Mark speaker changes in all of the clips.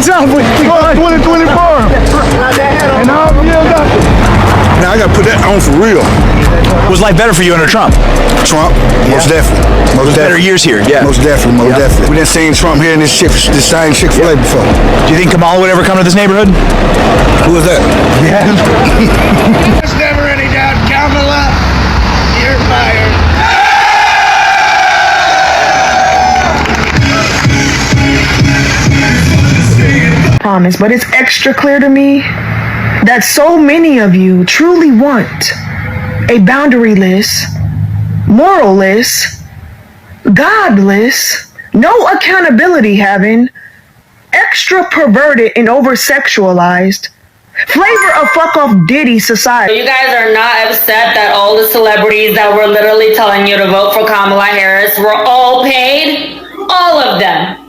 Speaker 1: What's up?
Speaker 2: 2024. And now I gotta put that on for real.
Speaker 1: Was life better for you under Trump?
Speaker 2: Trump, most definitely. Most
Speaker 1: Better
Speaker 2: definitely.
Speaker 1: years here, yeah.
Speaker 2: Most definitely, most definitely. We done seen Trump here in this same Chick-fil-A before.
Speaker 1: Do you think Kamala would ever come to this neighborhood?
Speaker 2: Who was that?
Speaker 1: Yeah.
Speaker 3: There's never any doubt, Kamala, you're fired.
Speaker 4: Promise, but it's extra clear to me that so many of you truly want a boundaryless, moralless, godless, no accountability having, extra perverted and over-sexualized, flavor of fuck-off Diddy society.
Speaker 5: You guys are not upset that all the celebrities that were literally telling you to vote for Kamala Harris were all paid? All of them.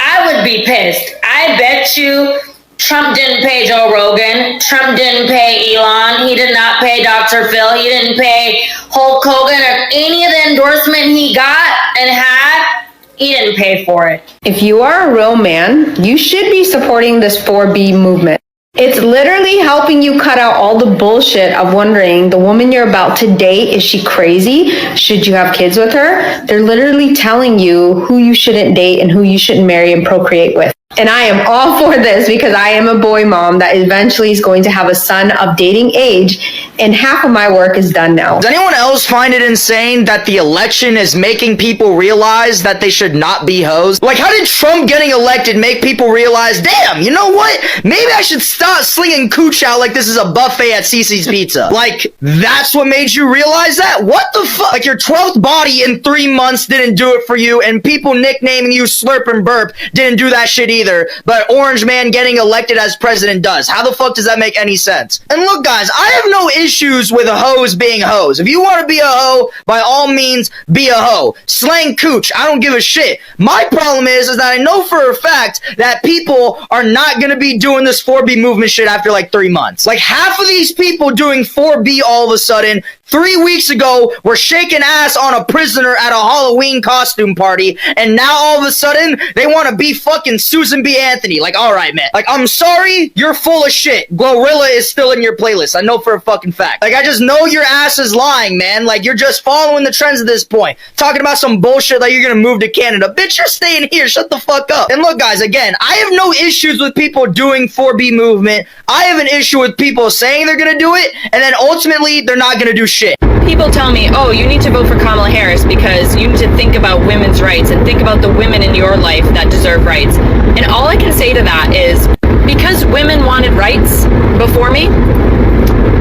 Speaker 5: I would be pissed. I bet you Trump didn't pay Joe Rogan. Trump didn't pay Elon. He did not pay Dr. Phil. He didn't pay Hulk Hogan or any of the endorsement he got and had. He didn't pay for it.
Speaker 6: If you are a real man, you should be supporting this 4B movement. It's literally helping you cut out all the bullshit of wondering the woman you're about to date, is she crazy? Should you have kids with her? They're literally telling you who you shouldn't date and who you shouldn't marry and procreate with. And I am all for this because I am a boy mom that eventually is going to have a son of dating age, and half of my work is done now.
Speaker 7: Does anyone else find it insane that the election is making people realize that they should not be hoes? Like, how did Trump getting elected make people realize, damn, you know what? Maybe I should stop slinging cooch out like this is a buffet at Cece's Pizza. Like, that's what made you realize that? What the fuck? Like, your 12th body in 3 months didn't do it for you, and people nicknaming you Slurp and Burp didn't do that shit either. But Orange Man getting elected as president does. How the fuck does that make any sense? And look, guys, I have no issues with hoes being hoes. If you want to be a hoe, by all means, be a hoe. Slang cooch, I don't give a shit. My problem is that I know for a fact that people are not going to be doing this 4B movement shit after like 3 months. Like, half of these people doing 4B all of a sudden 3 weeks ago were shaking ass on a prisoner at a Halloween costume party, and now all of a sudden they want to be fucking Susan B. Anthony. Like, alright, man. Like, I'm sorry, you're full of shit. Glorilla is still in your playlist. I know for a fucking fact. Like, I just know your ass is lying, man. Like, you're just following the trends at this point. Talking about some bullshit like you're gonna move to Canada. Bitch, you're staying here. Shut the fuck up. And look, guys, again, I have no issues with people doing 4B movement. I have an issue with people saying they're gonna do it, and then ultimately, they're not gonna do shit.
Speaker 5: People tell me, oh, you need to vote for Kamala Harris because you need to think about women's rights and think about the women in your life that deserve rights. And all I can say to that is, because women wanted rights before me,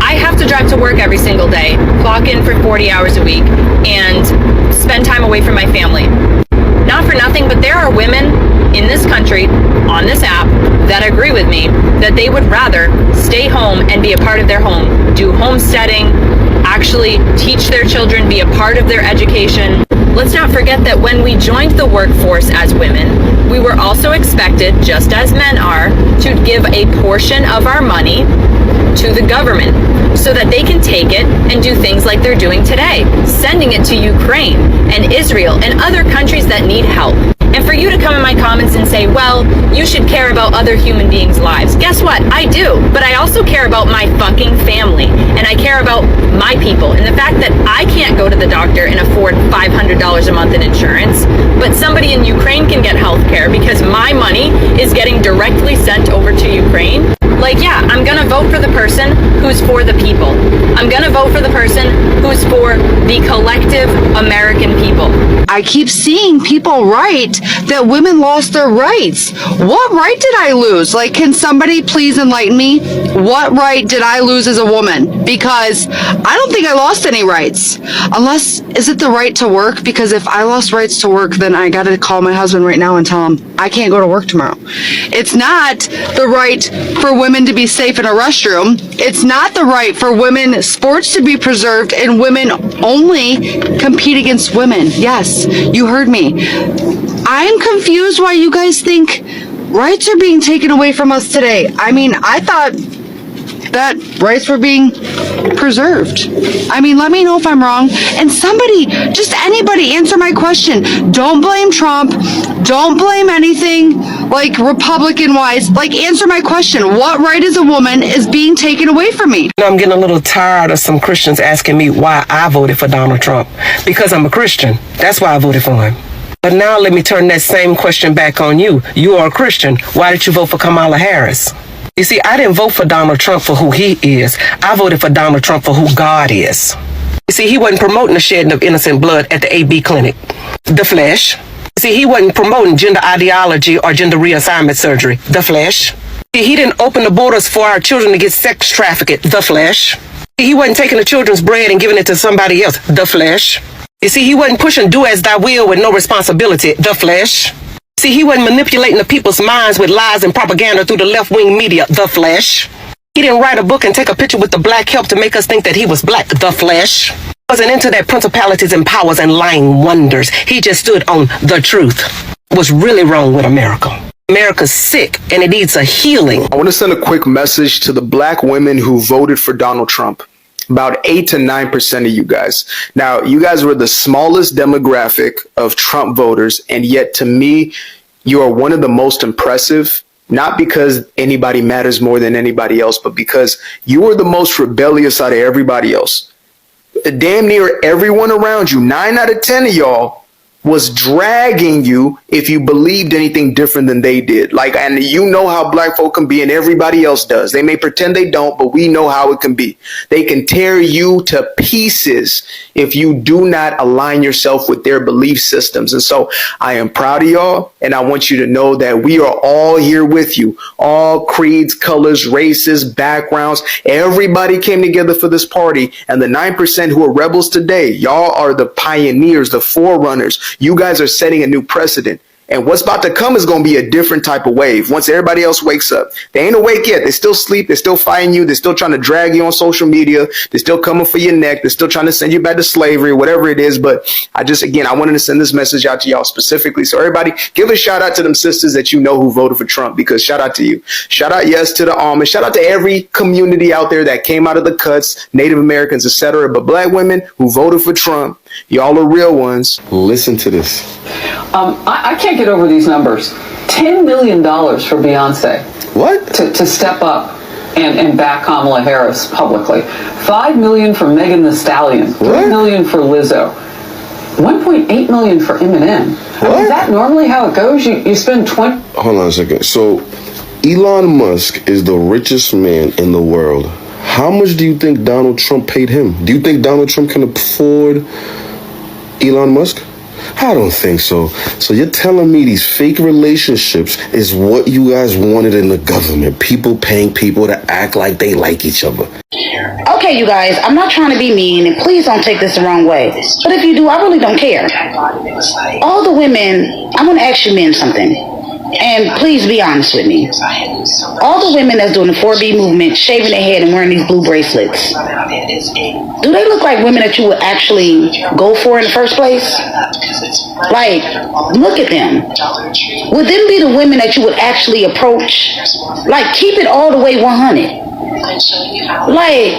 Speaker 5: I have to drive to work every single day, clock in for 40 hours a week, and spend time away from my family. Not for nothing, but there are women in this country, on this app, that agree with me that they would rather stay home and be a part of their home, do homesteading, actually teach their children, be a part of their education. Let's not forget that when we joined the workforce as women, we were also expected, just as men are, to give a portion of our money to the government so that they can take it and do things like they're doing today, sending it to Ukraine and Israel and other countries that need help. And for you to come in my comments and say, well, you should care about other human beings' lives. Guess what? I do. But I also care about my fucking family. And I care about my people. And the fact that I can't go to the doctor and afford $500 a month in insurance, but somebody in Ukraine can get health care because my money is getting directly sent over to Ukraine. Like, yeah, I'm gonna vote for the person who's for the people. I'm gonna vote for the person who's for the collective American people.
Speaker 8: I keep seeing people write that women lost their rights. What right did I lose? Like, can somebody please enlighten me? What right did I lose as a woman? Because I don't think I lost any rights. Unless, is it the right to work? Because if I lost rights to work, then I gotta call my husband right now and tell him I can't go to work tomorrow. It's not the right for women to be safe in a restroom. It's not the right for women sports to be preserved and women only compete against women. Yes, you heard me. I'm confused why you guys think rights are being taken away from us today. I mean, I thought that rights were being preserved. I mean, let me know if I'm wrong. And somebody, just anybody, answer my question. Don't blame Trump. Don't blame anything. like Republican wise, like answer my question. What right as a woman is being taken away from me?
Speaker 9: I'm getting a little tired of some Christians asking me why I voted for Donald Trump. Because I'm a Christian. That's why I voted for him. But now let me turn that same question back on you. You are a Christian. Why did you vote for Kamala Harris? You see, I didn't vote for Donald Trump for who he is. I voted for Donald Trump for who God is. You see, he wasn't promoting the shedding of innocent blood at the AB clinic. The flesh. See, he wasn't promoting gender ideology or gender reassignment surgery. The flesh. See, he didn't open the borders for our children to get sex trafficked. The flesh. See, he wasn't taking the children's bread and giving it to somebody else. The flesh. You see, he wasn't pushing do as thy will with no responsibility. The flesh. See, he wasn't manipulating the people's minds with lies and propaganda through the left-wing media. The flesh. He didn't write a book and take a picture with the black help to make us think that he was black. The flesh. He wasn't into that principalities and powers and lying wonders. He just stood on the truth. What's really wrong with America? America's sick and it needs a healing.
Speaker 2: I want to send a quick message to the black women who voted for Donald Trump. About 8 to 9% of you guys. Now, you guys were the smallest demographic of Trump voters, and yet to me, you are one of the most impressive, not because anybody matters more than anybody else, but because you were the most rebellious out of everybody else. Damn near everyone around you, 9 out of 10 of y'all, was dragging you if you believed anything different than they did. Like, and you know how black folk can be, and everybody else does. They may pretend they don't, but we know how it can be. They can tear you to pieces if you do not align yourself with their belief systems. And so I am proud of y'all, and I want you to know that we are all here with you. All creeds, colors, races, backgrounds. Everybody came together for this party, and the 9% who are rebels today, y'all are the pioneers, the forerunners. You guys are setting a new precedent. And what's about to come is going to be a different type of wave. Once everybody else wakes up, they ain't awake yet. They still sleep. They're still fighting you. They're still trying to drag you on social media. They're still coming for your neck. They're still trying to send you back to slavery, whatever it is. But I wanted to send this message out to y'all specifically. So everybody, give a shout out to them sisters that you know who voted for Trump, because shout out to you. Shout out, yes, to the Amish. Shout out to every community out there that came out of the cuts, Native Americans, etc. But black women who voted for Trump, y'all are real ones. Listen to this.
Speaker 10: I can't get over these numbers. $10 million for Beyonce.
Speaker 2: What?
Speaker 10: To step up and back Kamala Harris publicly. $5 million for Megan Thee Stallion. $3 million for Lizzo. $1.8 million for Eminem. Is that normally how it goes? You spend 20...
Speaker 11: Hold on a second. So Elon Musk is the richest man in the world. How much do you think Donald Trump paid him? Do you think Donald Trump can afford Elon Musk? I don't think so. So you're telling me these fake relationships is what you guys wanted in the government? People paying people to act like they like each other.
Speaker 12: Okay, you guys, I'm not trying to be mean, and please don't take this the wrong way. But if you do, I really don't care. All the women, I'm going to ask you men something. And please be honest with me. All the women that's doing the 4B movement, shaving their head and wearing these blue bracelets, do they look like women that you would actually go for in the first place? Like, look at them. Would them be the women that you would actually approach? Like, keep it all the way 100. Like,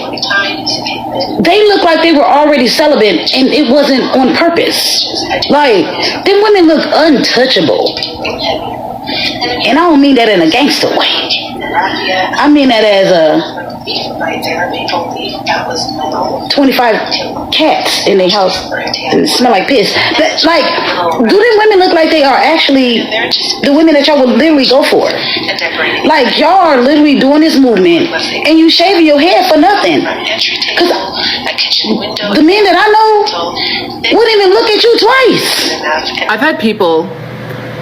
Speaker 12: they look like they were already celibate and it wasn't on purpose. Like, them women look untouchable. And I don't mean that in a gangster way. I mean that as a 25 cats in their house and smell like piss. Like, do them women look like they are actually the women that y'all would literally go for? Like, y'all are literally doing this movement and you shaving your head for nothing. Because the men that I know wouldn't even look at you twice.
Speaker 10: I've had people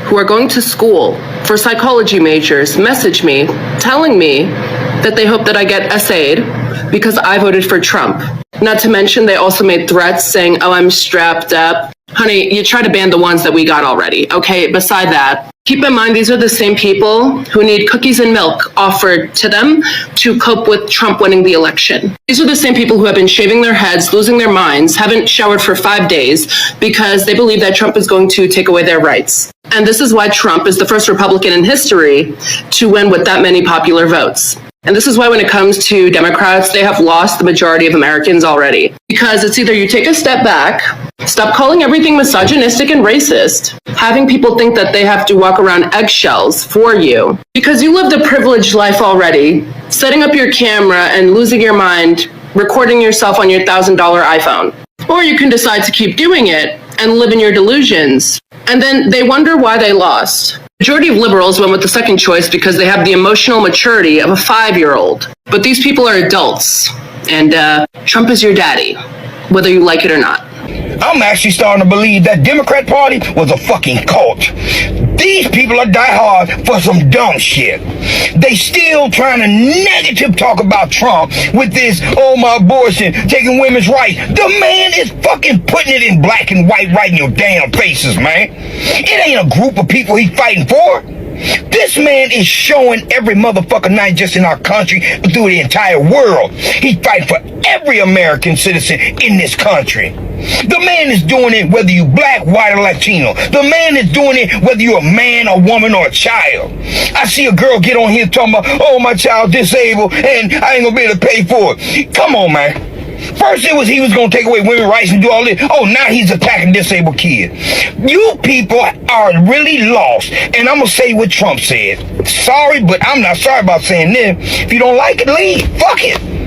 Speaker 10: who are going to school for psychology majors message me telling me that they hope that I get essayed because I voted for Trump. Not to mention they also made threats saying, oh, I'm strapped up. Honey, you try to ban the ones that we got already. Okay, beside that, keep in mind these are the same people who need cookies and milk offered to them to cope with Trump winning the election. These are the same people who have been shaving their heads, losing their minds, haven't showered for 5 days because they believe that Trump is going to take away their rights. And this is why Trump is the first Republican in history to win with that many popular votes. And this is why when it comes to Democrats, they have lost the majority of Americans already. Because it's either you take a step back Stop calling everything misogynistic and racist. Having people think that they have to walk around eggshells for you. Because you lived a privileged life already, setting up your camera and losing your mind, recording yourself on your $1,000 iPhone. Or you can decide to keep doing it and live in your delusions. And then they wonder why they lost. Majority of liberals went with the second choice because they have the emotional maturity of a 5-year-old. But these people are adults. And Trump is your daddy, whether you like it or not.
Speaker 3: I'm actually starting to believe that Democrat Party was a fucking cult. These people are diehard for some dumb shit. They still trying to negative talk about Trump with this, oh my abortion, taking women's rights. The man is fucking putting it in black and white right in your damn faces, man. It ain't a group of people he's fighting for. This man is showing every motherfucker, not just in our country, but through the entire world. He's fighting for every American citizen in this country. The man is doing it whether you black, white, or Latino. The man is doing it whether you're a man, a woman, or a child. I see a girl get on here talking about, oh, my child's disabled and I ain't gonna be able to pay for it. Come on, man. First it was he was going to take away women's rights and do all this. Oh, now he's attacking disabled kids. You people are really lost. And I'm going to say what Trump said. Sorry, but I'm not sorry about saying this. If you don't like it, leave. Fuck it.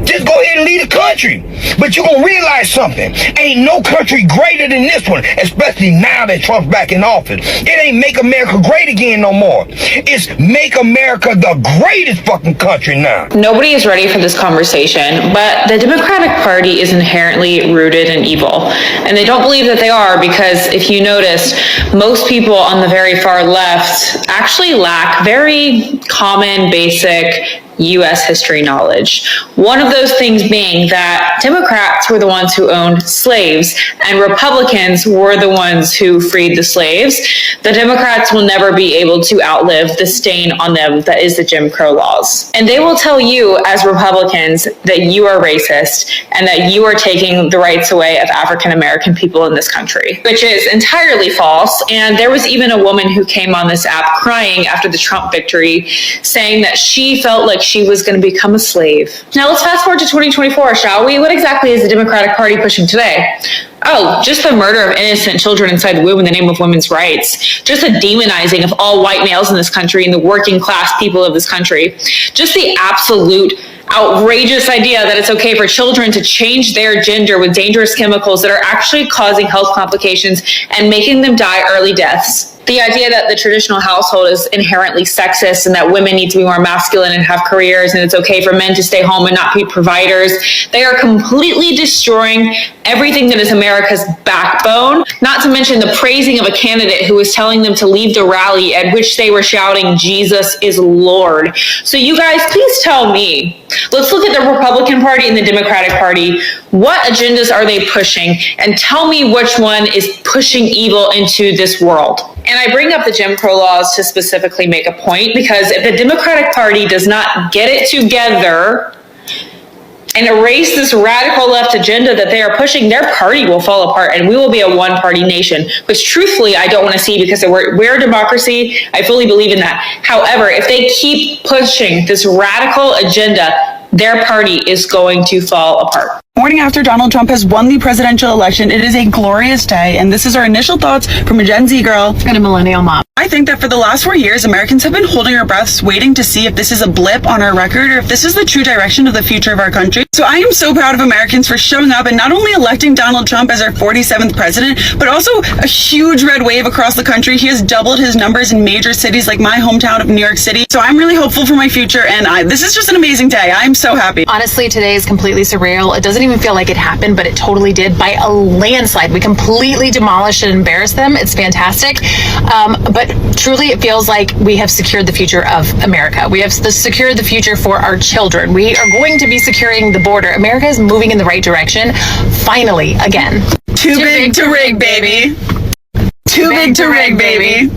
Speaker 3: Just go ahead and leave the country. But you're going to realize something. Ain't no country greater than this one, especially now that Trump's back in office. It ain't make America great again no more. It's make America the greatest fucking country now.
Speaker 5: Nobody is ready for this conversation, but the Democratic Party is inherently rooted in evil. And they don't believe that they are because if you notice, most people on the very far left actually lack very common, basic U.S. history knowledge. One of those things being that Democrats were the ones who owned slaves and Republicans were the ones who freed the slaves. The Democrats will never be able to outlive the stain on them that is the Jim Crow laws. And they will tell you as Republicans that you are racist and that you are taking the rights away of African American people in this country, which is entirely false. And there was even a woman who came on this app crying after the Trump victory, saying that she felt like she was going to become a slave. Now let's fast forward to 2024, shall we? What exactly is the Democratic Party pushing today? Oh, just the murder of innocent children inside the womb in the name of women's rights. Just the demonizing of all white males in this country and the working class people of this country. Just the absolute outrageous idea that it's okay for children to change their gender with dangerous chemicals that are actually causing health complications and making them die early deaths. The idea that the traditional household is inherently sexist and that women need to be more masculine and have careers and it's okay for men to stay home and not be providers. They are completely destroying everything that is America's backbone, not to mention the praising of a candidate who was telling them to leave the rally at which they were shouting, Jesus is Lord. So you guys, please tell me, let's look at the Republican Party and the Democratic Party. What agendas are they pushing? And tell me which one is pushing evil into this world. And I bring up the Jim Crow laws to specifically make a point, because if the Democratic Party does not get it together and erase this radical left agenda that they are pushing, their party will fall apart and we will be a one-party nation, which truthfully I don't want to see because we're a democracy. I fully believe in that. However, if they keep pushing this radical agenda, their party is going to fall apart.
Speaker 13: Morning after Donald Trump has won the presidential election, it is a glorious day, and this is our initial thoughts from a Gen Z girl and a millennial mom. I think that for the last 4 years, Americans have been holding our breaths, waiting to see if this is a blip on our record or if this is the true direction of the future of our country. So I am so proud of Americans for showing up and not only electing Donald Trump as our 47th president, but also a huge red wave across the country. He has doubled his numbers in major cities like my hometown of New York City. So I'm really hopeful for my future, and this is just an amazing day. I'm so happy.
Speaker 14: Honestly, today is completely surreal. It doesn't even feel like it happened, but it totally did by a landslide. We completely demolished and embarrassed them. It's fantastic. But truly, it feels like we have secured the future of America. We have secured the future for our children. We are going to be securing the border. America is moving in the right direction. Finally, again.
Speaker 13: Too big to rig, baby. Too big to rig, baby.